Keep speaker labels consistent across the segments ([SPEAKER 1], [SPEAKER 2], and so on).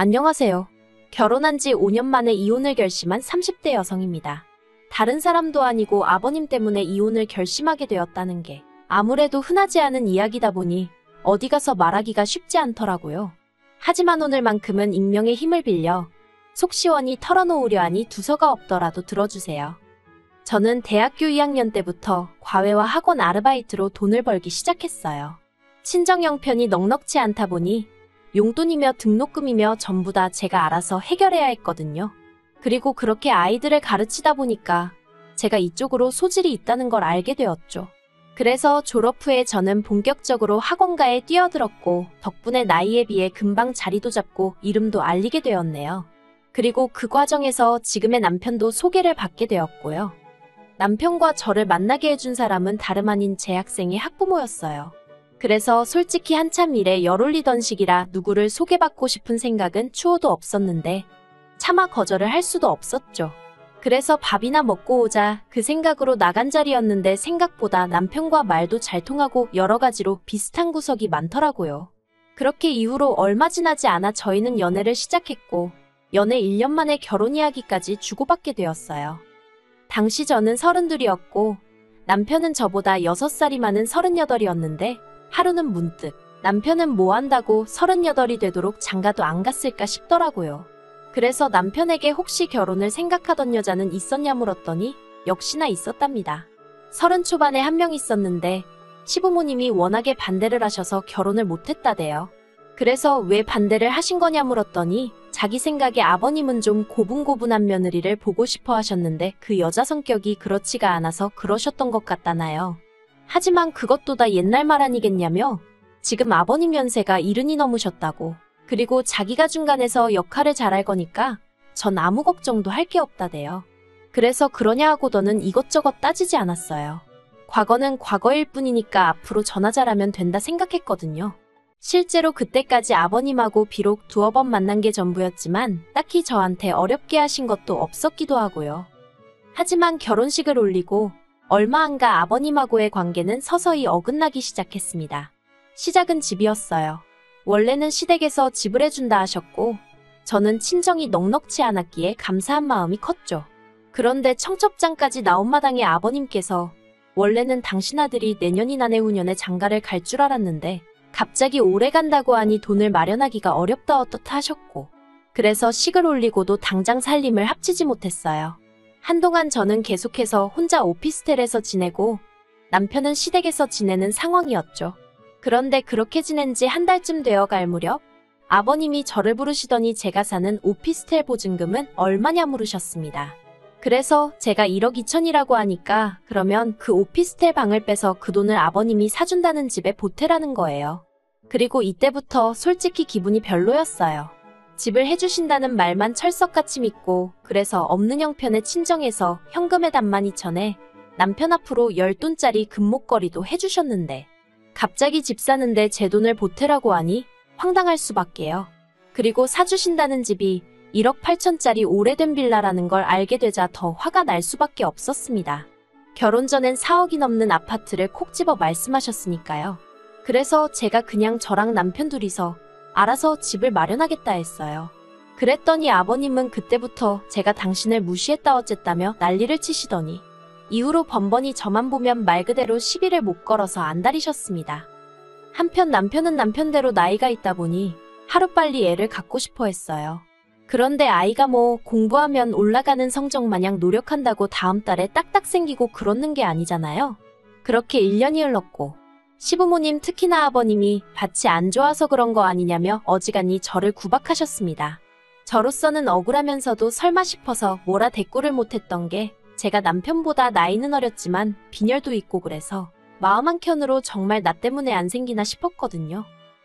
[SPEAKER 1] 안녕하세요. 결혼한 지 5년 만에 이혼을 결심한 30대 여성입니다. 다른 사람도 아니고 아버님 때문에 이혼을 결심하게 되었다는 게 아무래도 흔하지 않은 이야기다 보니 어디 가서 말하기가 쉽지 않더라고요. 하지만 오늘만큼은 익명의 힘을 빌려 속 시원히 털어놓으려 하니 두서가 없더라도 들어주세요. 저는 대학교 2학년 때부터 과외와 학원 아르바이트로 돈을 벌기 시작했어요. 친정 형편이 넉넉지 않다 보니 용돈이며 등록금이며 전부 다 제가 알아서 해결해야 했거든요. 그리고 그렇게 아이들을 가르치다 보니까 제가 이쪽으로 소질이 있다는 걸 알게 되었죠. 그래서 졸업 후에 저는 본격적으로 학원가에 뛰어들었고 덕분에 나이에 비해 금방 자리도 잡고 이름도 알리게 되었네요. 그리고 그 과정에서 지금의 남편도 소개를 받게 되었고요. 남편과 저를 만나게 해준 사람은 다름 아닌 제 학생의 학부모였어요. 그래서 솔직히 한참 일에 열 올리던 시기라 누구를 소개받고 싶은 생각은 추호도 없었는데 차마 거절을 할 수도 없었죠. 그래서 밥이나 먹고 오자 그 생각으로 나간 자리였는데 생각보다 남편과 말도 잘 통하고 여러 가지로 비슷한 구석이 많더라고요. 그렇게 이후로 얼마 지나지 않아 저희는 연애를 시작했고 연애 1년 만에 결혼 이야기까지 주고받게 되었어요. 당시 저는 32이었고 남편은 저보다 6살이 많은 38이었는데 하루는 문득 남편은 뭐 한다고 38이 되도록 장가도 안 갔을까 싶더라고요. 그래서 남편에게 혹시 결혼을 생각하던 여자는 있었냐 물었더니 역시나 있었답니다. 30 초반에 한 명 있었는데 시부모님이 워낙에 반대를 하셔서 결혼을 못했다대요. 그래서 왜 반대를 하신 거냐 물었더니 자기 생각에 아버님은 좀 고분고분한 며느리를 보고 싶어 하셨는데 그 여자 성격이 그렇지가 않아서 그러셨던 것 같다나요. 하지만 그것도 다 옛날 말 아니겠냐며 지금 아버님 연세가 70이 넘으셨다고 그리고 자기가 중간에서 역할을 잘할 거니까 전 아무 걱정도 할 게 없다대요. 그래서 그러냐 하고 더는 이것저것 따지지 않았어요. 과거는 과거일 뿐이니까 앞으로 전화 잘하면 된다 생각했거든요. 실제로 그때까지 아버님하고 비록 두어 번 만난 게 전부였지만 딱히 저한테 어렵게 하신 것도 없었기도 하고요. 하지만 결혼식을 올리고 얼마 안 가 아버님하고의 관계는 서서히 어긋나기 시작했습니다. 시작은 집이었어요. 원래는 시댁에서 집을 해준다 하셨고 저는 친정이 넉넉지 않았기에 감사한 마음이 컸죠. 그런데 청첩장까지 나온 마당에 아버님께서 원래는 당신 아들이 내년이나 내후년에 장가를 갈 줄 알았는데 갑자기 오래 간다고 하니 돈을 마련하기가 어렵다 어떻다 하셨고 그래서 식을 올리고도 당장 살림을 합치지 못했어요. 한동안 저는 계속해서 혼자 오피스텔에서 지내고 남편은 시댁에서 지내는 상황이었죠. 그런데 그렇게 지낸 지 한 달쯤 되어 갈 무렵 아버님이 저를 부르시더니 제가 사는 오피스텔 보증금은 얼마냐 물으셨습니다. 그래서 제가 1억 2천이라고 하니까 그러면 그 오피스텔 방을 빼서 그 돈을 아버님이 사준다는 집에 보태라는 거예요. 그리고 이때부터 솔직히 기분이 별로였어요. 집을 해주신다는 말만 철석같이 믿고 그래서 없는 형편의 친정에서 현금에 단만 2천에 남편 앞으로 10돈짜리 금목걸이도 해주셨는데 갑자기 집 사는데 제 돈을 보태라고 하니 황당할 수밖에요. 그리고 사주신다는 집이 1억 8천짜리 오래된 빌라라는 걸 알게 되자 더 화가 날 수밖에 없었습니다. 결혼 전엔 4억이 넘는 아파트를 콕 집어 말씀하셨으니까요. 그래서 제가 그냥 저랑 남편 둘이서 알아서 집을 마련하겠다 했어요. 그랬더니 아버님은 그때부터 제가 당신을 무시했다 어쨌다며 난리를 치시더니 이후로 번번이 저만 보면 말 그대로 시비를 못 걸어서 안달이셨습니다. 한편 남편은 남편대로 나이가 있다 보니 하루빨리 애를 갖고 싶어 했어요. 그런데 아이가 뭐 공부하면 올라가는 성적 마냥 노력한다고 다음 달에 딱딱 생기고 그러는 게 아니잖아요. 그렇게 1년이 흘렀고 시부모님 특히나 아버님이 밭이 안 좋아서 그런 거 아니냐며 어지간히 저를 구박하셨습니다. 저로서는 억울하면서도 설마 싶어서 뭐라 대꾸를 못했던 게 제가 남편보다 나이는 어렸지만 빈혈도 있고 그래서 마음 한켠으로 정말 나 때문에 안 생기나 싶었거든요.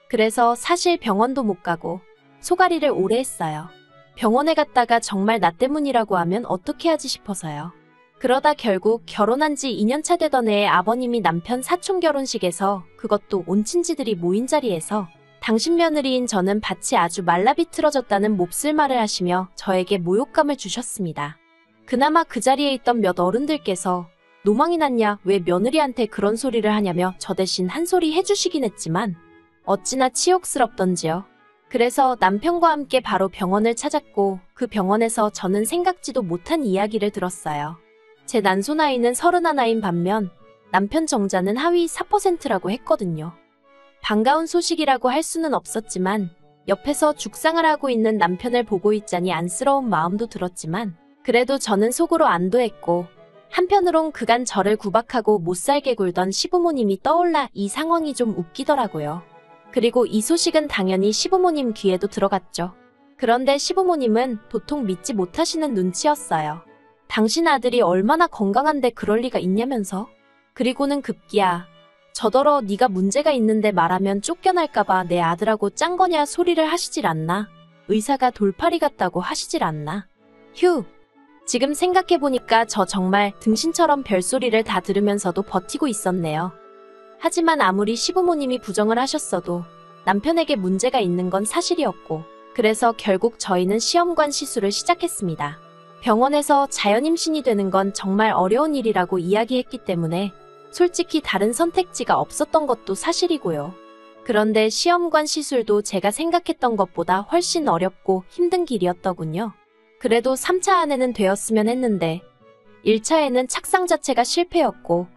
[SPEAKER 1] 그래서 사실 병원도 못 가고 소가리를 오래 했어요. 병원에 갔다가 정말 나 때문이라고 하면 어떻게 하지 싶어서요. 그러다 결국 결혼한 지 2년차 되던 해에 아버님이 남편 사촌 결혼식에서 그것도 온 친지들이 모인 자리에서 당신 며느리인 저는 밭이 아주 말라비틀어졌다는 몹쓸 말을 하시며 저에게 모욕감을 주셨습니다. 그나마 그 자리에 있던 몇 어른들께서 노망이 났냐 왜 며느리한테 그런 소리를 하냐며 저 대신 한 소리 해주시긴 했지만 어찌나 치욕스럽던지요. 그래서 남편과 함께 바로 병원을 찾았고 그 병원에서 저는 생각지도 못한 이야기를 들었어요. 제 난소 나이는 31인 반면 남편 정자는 하위 4%라고 했거든요. 반가운 소식이라고 할 수는 없었지만 옆에서 죽상을 하고 있는 남편을 보고 있자니 안쓰러운 마음도 들었지만 그래도 저는 속으로 안도했고 한편으론 그간 저를 구박하고 못살게 굴던 시부모님이 떠올라 이 상황이 좀 웃기더라고요. 그리고 이 소식은 당연히 시부모님 귀에도 들어갔죠. 그런데 시부모님은 도통 믿지 못하시는 눈치였어요. 당신 아들이 얼마나 건강한데 그럴 리가 있냐면서? 그리고는 급기야 저더러 네가 문제가 있는데 말하면 쫓겨날까봐 내 아들하고 짠 거냐 소리를 하시질 않나? 의사가 돌팔이 같다고 하시질 않나? 휴! 지금 생각해보니까 저 정말 등신처럼 별소리를 다 들으면서도 버티고 있었네요. 하지만 아무리 시부모님이 부정을 하셨어도 남편에게 문제가 있는 건 사실이었고 그래서 결국 저희는 시험관 시술을 시작했습니다. 병원에서 자연임신이 되는 건 정말 어려운 일이라고 이야기했기 때문에 솔직히 다른 선택지가 없었던 것도 사실이고요. 그런데 시험관 시술도 제가 생각했던 것보다 훨씬 어렵고 힘든 길이었더군요. 그래도 3차 안에는 되었으면 했는데 1차에는 착상 자체가 실패였고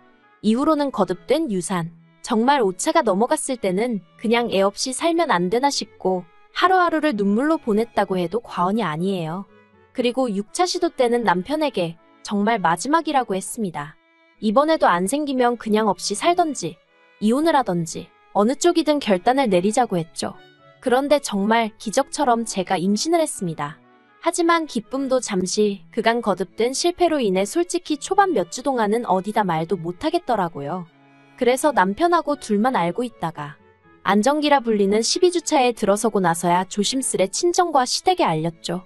[SPEAKER 1] 이후로는 거듭된 유산. 정말 5차가 넘어갔을 때는 그냥 애 없이 살면 안 되나 싶고 하루하루를 눈물로 보냈다고 해도 과언이 아니에요. 그리고 6차 시도 때는 남편에게 정말 마지막이라고 했습니다. 이번에도 안 생기면 그냥 없이 살던지 이혼을 하던지 어느 쪽이든 결단을 내리자고 했죠. 그런데 정말 기적처럼 제가 임신을 했습니다. 하지만 기쁨도 잠시 그간 거듭된 실패로 인해 솔직히 초반 몇 주 동안은 어디다 말도 못하겠더라고요. 그래서 남편하고 둘만 알고 있다가 안정기라 불리는 12주차에 들어서고 나서야 조심스레 친정과 시댁에 알렸죠.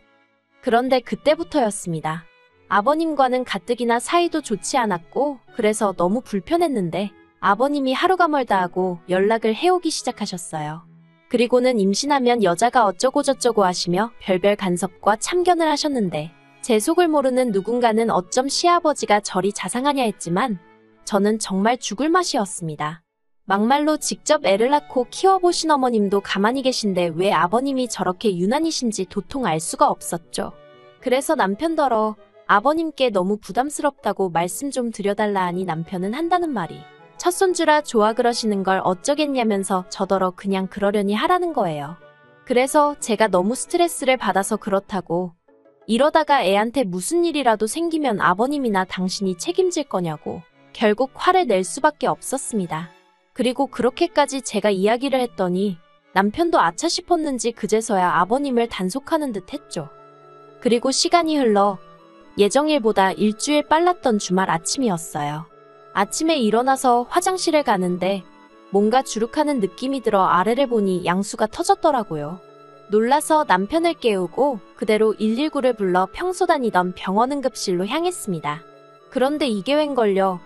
[SPEAKER 1] 그런데 그때부터였습니다. 아버님과는 가뜩이나 사이도 좋지 않았고 그래서 너무 불편했는데 아버님이 하루가 멀다 하고 연락을 해오기 시작하셨어요. 그리고는 임신하면 여자가 어쩌고저쩌고 하시며 별별 간섭과 참견을 하셨는데 제 속을 모르는 누군가는 어쩜 시아버지가 저리 자상하냐 했지만 저는 정말 죽을 맛이었습니다. 막말로 직접 애를 낳고 키워보신 어머님도 가만히 계신데 왜 아버님이 저렇게 유난이신지 도통 알 수가 없었죠. 그래서 남편더러 아버님께 너무 부담스럽다고 말씀 좀 드려달라 하니 남편은 한다는 말이 첫손주라 좋아 그러시는 걸 어쩌겠냐면서 저더러 그냥 그러려니 하라는 거예요. 그래서 제가 너무 스트레스를 받아서 그렇다고 이러다가 애한테 무슨 일이라도 생기면 아버님이나 당신이 책임질 거냐고 결국 화를 낼 수밖에 없었습니다. 그리고 그렇게까지 제가 이야기를 했더니 남편도 아차 싶었는지 그제서야 아버님을 단속하는 듯 했죠. 그리고 시간이 흘러 예정일보다 일주일 빨랐던 주말 아침이었어요. 아침에 일어나서 화장실을 가는데 뭔가 주룩하는 느낌이 들어 아래를 보니 양수가 터졌더라고요. 놀라서 남편을 깨우고 그대로 119를 불러 평소 다니던 병원 응급실로 향했습니다. 그런데 이게 웬걸요.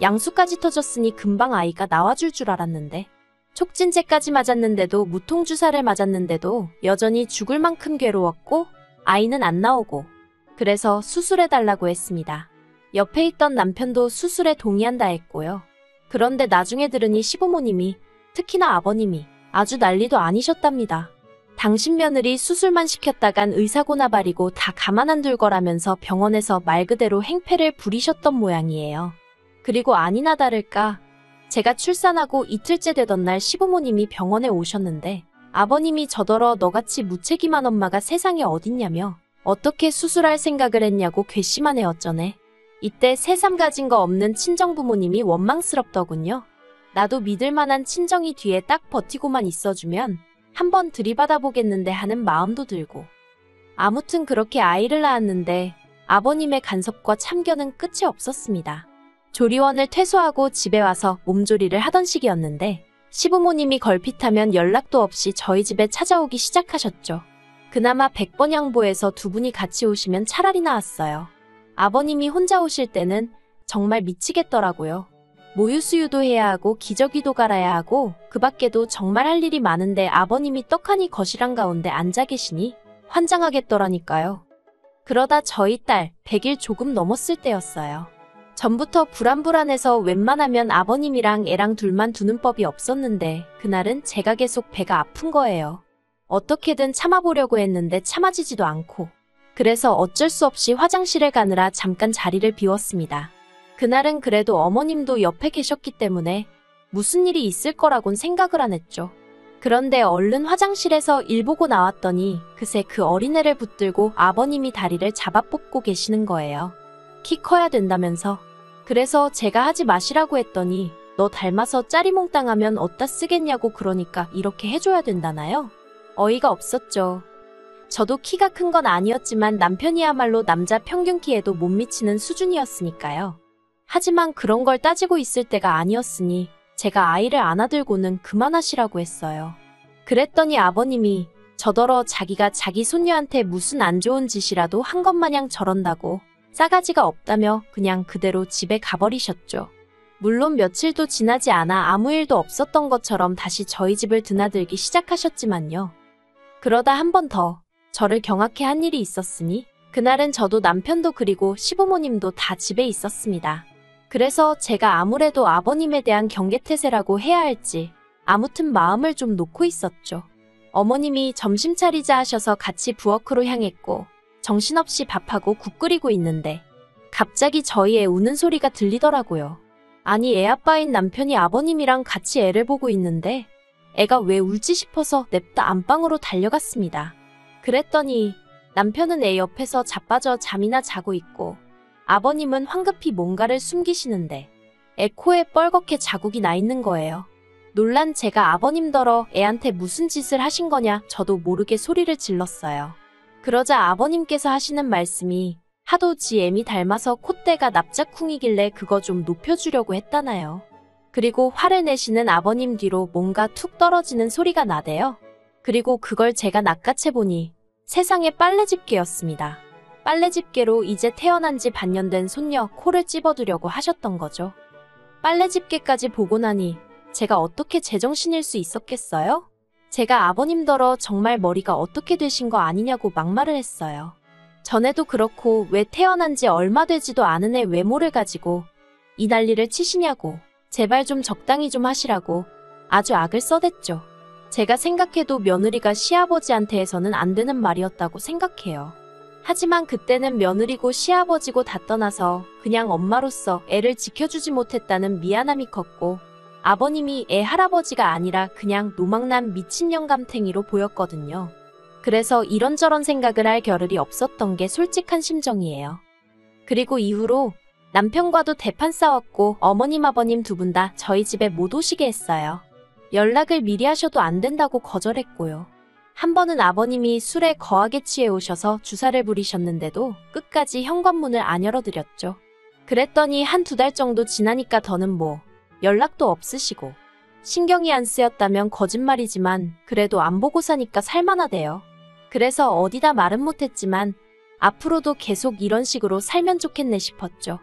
[SPEAKER 1] 양수까지 터졌으니 금방 아이가 나와줄 줄 알았는데 촉진제까지 맞았는데도 무통주사를 맞았는데도 여전히 죽을 만큼 괴로웠고 아이는 안 나오고 그래서 수술해달라고 했습니다. 옆에 있던 남편도 수술에 동의한다 했고요. 그런데 나중에 들으니 시부모님이 특히나 아버님이 아주 난리도 아니셨답니다. 당신 며느리 수술만 시켰다간 의사고나발이고 다 가만 안 둘 거라면서 병원에서 말 그대로 행패를 부리셨던 모양이에요. 그리고 아니나 다를까 제가 출산하고 이틀째 되던 날 시부모님이 병원에 오셨는데 아버님이 저더러 너같이 무책임한 엄마가 세상에 어딨냐며 어떻게 수술할 생각을 했냐고 괘씸하네 어쩌네. 이때 새삼 가진 거 없는 친정부모님이 원망스럽더군요. 나도 믿을 만한 친정이 뒤에 딱 버티고만 있어주면 한번 들이받아 보겠는데 하는 마음도 들고. 아무튼 그렇게 아이를 낳았는데 아버님의 간섭과 참견은 끝이 없었습니다. 조리원을 퇴소하고 집에 와서 몸조리를 하던 시기였는데 시부모님이 걸핏하면 연락도 없이 저희 집에 찾아오기 시작하셨죠. 그나마 100번 양보해서 두 분이 같이 오시면 차라리 나았어요. 아버님이 혼자 오실 때는 정말 미치겠더라고요. 모유수유도 해야 하고 기저귀도 갈아야 하고 그 밖에도 정말 할 일이 많은데 아버님이 떡하니 거실 한가운데 앉아 계시니 환장하겠더라니까요. 그러다 저희 딸 100일 조금 넘었을 때였어요. 전부터 불안불안해서 웬만하면 아버님이랑 애랑 둘만 두는 법이 없었는데 그날은 제가 계속 배가 아픈 거예요. 어떻게든 참아보려고 했는데 참아지지도 않고. 그래서 어쩔 수 없이 화장실에 가느라 잠깐 자리를 비웠습니다. 그날은 그래도 어머님도 옆에 계셨기 때문에 무슨 일이 있을 거라곤 생각을 안 했죠. 그런데 얼른 화장실에서 일 보고 나왔더니 그새 그 어린애를 붙들고 아버님이 다리를 잡아 뽑고 계시는 거예요. 키 커야 된다면서. 그래서 제가 하지 마시라고 했더니 너 닮아서 짜리몽땅하면 어디다 쓰겠냐고 그러니까 이렇게 해줘야 된다나요? 어이가 없었죠. 저도 키가 큰 건 아니었지만 남편이야말로 남자 평균 키에도 못 미치는 수준이었으니까요. 하지만 그런 걸 따지고 있을 때가 아니었으니 제가 아이를 안아들고는 그만하시라고 했어요. 그랬더니 아버님이 저더러 자기가 자기 손녀한테 무슨 안 좋은 짓이라도 한 것 마냥 저런다고 싸가지가 없다며 그냥 그대로 집에 가버리셨죠. 물론 며칠도 지나지 않아 아무 일도 없었던 것처럼 다시 저희 집을 드나들기 시작하셨지만요. 그러다 한 번 더 저를 경악해 한 일이 있었으니 그날은 저도 남편도 그리고 시부모님도 다 집에 있었습니다. 그래서 제가 아무래도 아버님에 대한 경계태세라고 해야 할지 아무튼 마음을 좀 놓고 있었죠. 어머님이 점심 차리자 하셔서 같이 부엌으로 향했고 정신없이 밥하고 국 끓이고 있는데 갑자기 저희 애 우는 소리가 들리더라고요. 아니 애 아빠인 남편이 아버님이랑 같이 애를 보고 있는데 애가 왜 울지 싶어서 냅다 안방으로 달려갔습니다. 그랬더니 남편은 애 옆에서 자빠져 잠이나 자고 있고 아버님은 황급히 뭔가를 숨기시는데 애 코에 뻘겋게 자국이 나 있는 거예요. 놀란 제가 아버님더러 애한테 무슨 짓을 하신 거냐 저도 모르게 소리를 질렀어요. 그러자 아버님께서 하시는 말씀이 하도 지 애미 닮아서 콧대가 납작쿵이길래 그거 좀 높여주려고 했다나요. 그리고 화를 내시는 아버님 뒤로 뭔가 툭 떨어지는 소리가 나대요. 그리고 그걸 제가 낚아채보니 세상에 빨래집게였습니다. 빨래집게로 이제 태어난 지 반년 된 손녀 코를 찝어두려고 하셨던 거죠. 빨래집게까지 보고 나니 제가 어떻게 제정신일 수 있었겠어요? 제가 아버님더러 정말 머리가 어떻게 되신 거 아니냐고 막말을 했어요. 전에도 그렇고 왜 태어난 지 얼마 되지도 않은 애 외모를 가지고 이 난리를 치시냐고 제발 좀 적당히 좀 하시라고 아주 악을 써댔죠. 제가 생각해도 며느리가 시아버지한테 해서는 안 되는 말이었다고 생각해요. 하지만 그때는 며느리고 시아버지고 다 떠나서 그냥 엄마로서 애를 지켜주지 못했다는 미안함이 컸고 아버님이 애 할아버지가 아니라 그냥 노망난 미친 영감탱이로 보였거든요. 그래서 이런저런 생각을 할 겨를이 없었던 게 솔직한 심정이에요. 그리고 이후로 남편과도 대판 싸웠고 어머님 아버님 두 분 다 저희 집에 못 오시게 했어요. 연락을 미리 하셔도 안 된다고 거절했고요. 한 번은 아버님이 술에 거하게 취해 오셔서 주사를 부리셨는데도 끝까지 현관문을 안 열어드렸죠. 그랬더니 한 두 달 정도 지나니까 더는 뭐 연락도 없으시고 신경이 안 쓰였다면 거짓말이지만 그래도 안 보고 사니까 살만하대요. 그래서 어디다 말은 못했지만 앞으로도 계속 이런 식으로 살면 좋겠네 싶었죠.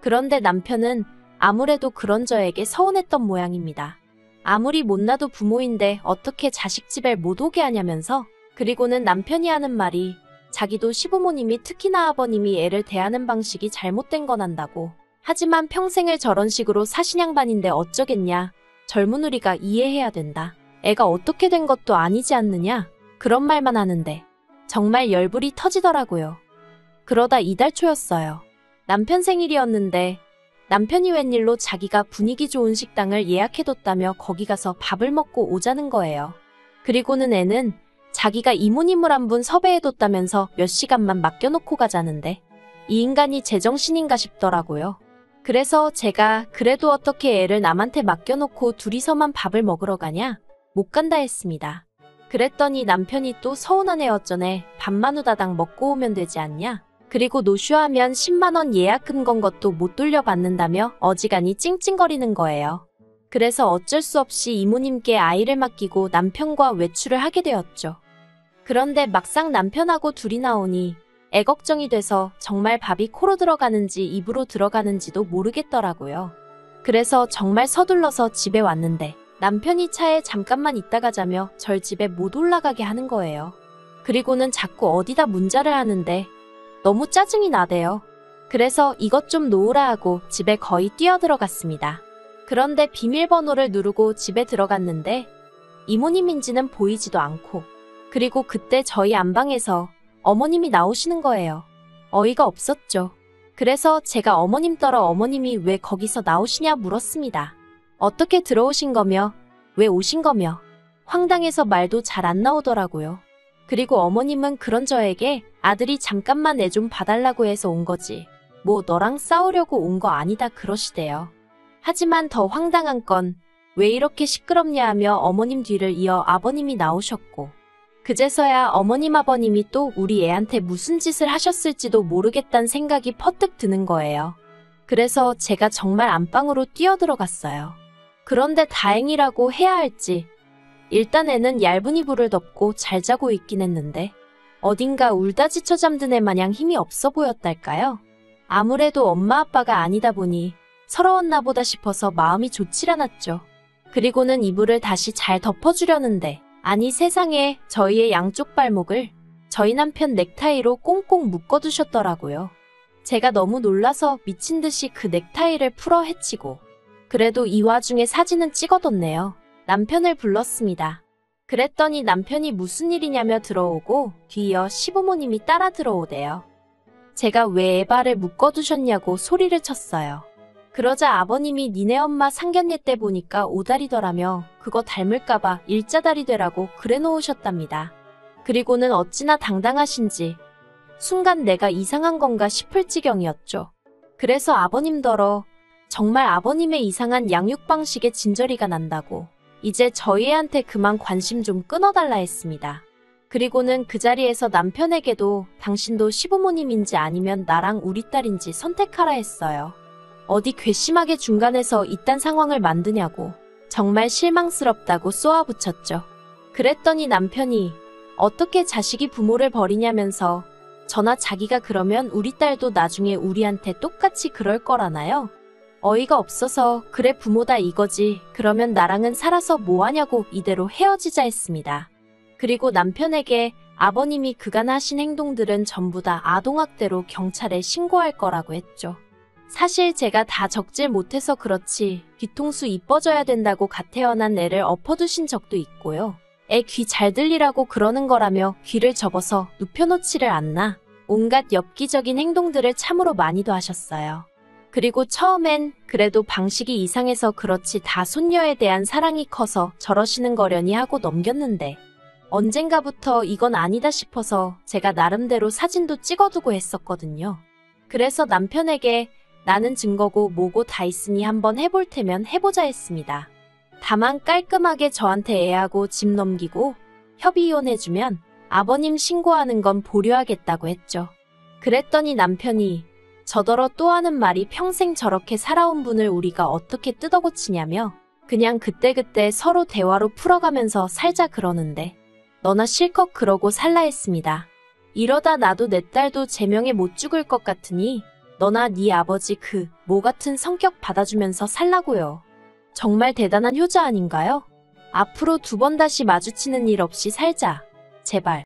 [SPEAKER 1] 그런데 남편은 아무래도 그런 저에게 서운했던 모양입니다. 아무리 못나도 부모인데 어떻게 자식 집에 못 오게 하냐면서 그리고는 남편이 하는 말이 자기도 시부모님이 특히나 아버님이 애를 대하는 방식이 잘못된 건 안다고. 하지만 평생을 저런 식으로 사신양반인데 어쩌겠냐. 젊은 우리가 이해해야 된다. 애가 어떻게 된 것도 아니지 않느냐. 그런 말만 하는데 정말 열불이 터지더라고요. 그러다 이달 초였어요. 남편 생일이었는데 남편이 웬일로 자기가 분위기 좋은 식당을 예약해뒀다며 거기 가서 밥을 먹고 오자는 거예요. 그리고는 애는 자기가 이모님을 한 분 섭외해뒀다면서 몇 시간만 맡겨놓고 가자는데 이 인간이 제정신인가 싶더라고요. 그래서 제가 그래도 어떻게 애를 남한테 맡겨놓고 둘이서만 밥을 먹으러 가냐? 못 간다 했습니다. 그랬더니 남편이 또 서운한 애 어쩌네 밥만 후다닥 먹고 오면 되지 않냐? 그리고 노쇼하면 10만 원 예약금 건 것도 못 돌려받는다며 어지간히 찡찡거리는 거예요. 그래서 어쩔 수 없이 이모님께 아이를 맡기고 남편과 외출을 하게 되었죠. 그런데 막상 남편하고 둘이 나오니 애 걱정이 돼서 정말 밥이 코로 들어가는지 입으로 들어가는지도 모르겠더라고요. 그래서 정말 서둘러서 집에 왔는데 남편이 차에 잠깐만 있다 가자며 절 집에 못 올라가게 하는 거예요. 그리고는 자꾸 어디다 문자를 하는데 너무 짜증이 나대요. 그래서 이것 좀 놓으라 하고 집에 거의 뛰어들어갔습니다. 그런데 비밀번호를 누르고 집에 들어갔는데 이모님인지는 보이지도 않고 그리고 그때 저희 안방에서 어머님이 나오시는 거예요. 어이가 없었죠. 그래서 제가 어머님 떨어 어머님이 왜 거기서 나오시냐 물었습니다. 어떻게 들어오신 거며 왜 오신 거며 황당해서 말도 잘 안 나오더라고요. 그리고 어머님은 그런 저에게 아들이 잠깐만 애 좀 봐달라고 해서 온 거지. 뭐 너랑 싸우려고 온 거 아니다 그러시대요. 하지만 더 황당한 건 왜 이렇게 시끄럽냐 하며 어머님 뒤를 이어 아버님이 나오셨고 그제서야 어머님 아버님이 또 우리 애한테 무슨 짓을 하셨을지도 모르겠다는 생각이 퍼뜩 드는 거예요. 그래서 제가 정말 안방으로 뛰어들어갔어요. 그런데 다행이라고 해야 할지 일단 애는 얇은 이불을 덮고 잘 자고 있긴 했는데 어딘가 울다 지쳐 잠든 애 마냥 힘이 없어 보였달까요? 아무래도 엄마 아빠가 아니다 보니 서러웠나 보다 싶어서 마음이 좋질 않았죠. 그리고는 이불을 다시 잘 덮어주려는데 아니 세상에 저희의 양쪽 발목을 저희 남편 넥타이로 꽁꽁 묶어두셨더라고요. 제가 너무 놀라서 미친 듯이 그 넥타이를 풀어 헤치고 그래도 이 와중에 사진은 찍어뒀네요. 남편을 불렀습니다. 그랬더니 남편이 무슨 일이냐며 들어오고 뒤이어 시부모님이 따라 들어오대요. 제가 왜 애발을 묶어두셨냐고 소리를 쳤어요. 그러자 아버님이 니네 엄마 상견례 때 보니까 오다리더라며 그거 닮을까봐 일자다리 되라고 그래 놓으셨답니다. 그리고는 어찌나 당당하신지 순간 내가 이상한 건가 싶을 지경이었죠. 그래서 아버님더러 정말 아버님의 이상한 양육 방식에 진저리가 난다고 이제 저희 애한테 그만 관심 좀 끊어달라 했습니다. 그리고는 그 자리에서 남편에게도 당신도 시부모님인지 아니면 나랑 우리 딸인지 선택하라 했어요. 어디 괘씸하게 중간에서 이딴 상황을 만드냐고 정말 실망스럽다고 쏘아붙였죠. 그랬더니 남편이 어떻게 자식이 부모를 버리냐면서 저나 자기가 그러면 우리 딸도 나중에 우리한테 똑같이 그럴 거라나요? 어이가 없어서 그래 부모다 이거지 그러면 나랑은 살아서 뭐하냐고 이대로 헤어지자 했습니다. 그리고 남편에게 아버님이 그간 하신 행동들은 전부 다 아동학대로 경찰에 신고할 거라고 했죠. 사실 제가 다 적질 못해서 그렇지 뒤통수 이뻐져야 된다고 갓 태어난 애를 엎어두신 적도 있고요. 애 귀 잘 들리라고 그러는 거라며 귀를 접어서 눕혀놓지를 않나 온갖 엽기적인 행동들을 참으로 많이도 하셨어요. 그리고 처음엔 그래도 방식이 이상해서 그렇지 다 손녀에 대한 사랑이 커서 저러시는 거려니 하고 넘겼는데 언젠가부터 이건 아니다 싶어서 제가 나름대로 사진도 찍어두고 했었거든요. 그래서 남편에게 나는 증거고 뭐고 다 있으니 한번 해볼 테면 해보자 했습니다. 다만 깔끔하게 저한테 애하고 집 넘기고 협의 이혼해주면 아버님 신고하는 건 보류하겠다고 했죠. 그랬더니 남편이 저더러 또 하는 말이 평생 저렇게 살아온 분을 우리가 어떻게 뜯어고치냐며 그냥 그때그때 서로 대화로 풀어가면서 살자 그러는데 너나 실컷 그러고 살라 했습니다. 이러다 나도 내 딸도 제명에 못 죽을 것 같으니 너나 네 아버지 그 모 같은 성격 받아주면서 살라고요. 정말 대단한 효자 아닌가요? 앞으로 2번 다시 마주치는 일 없이 살자. 제발.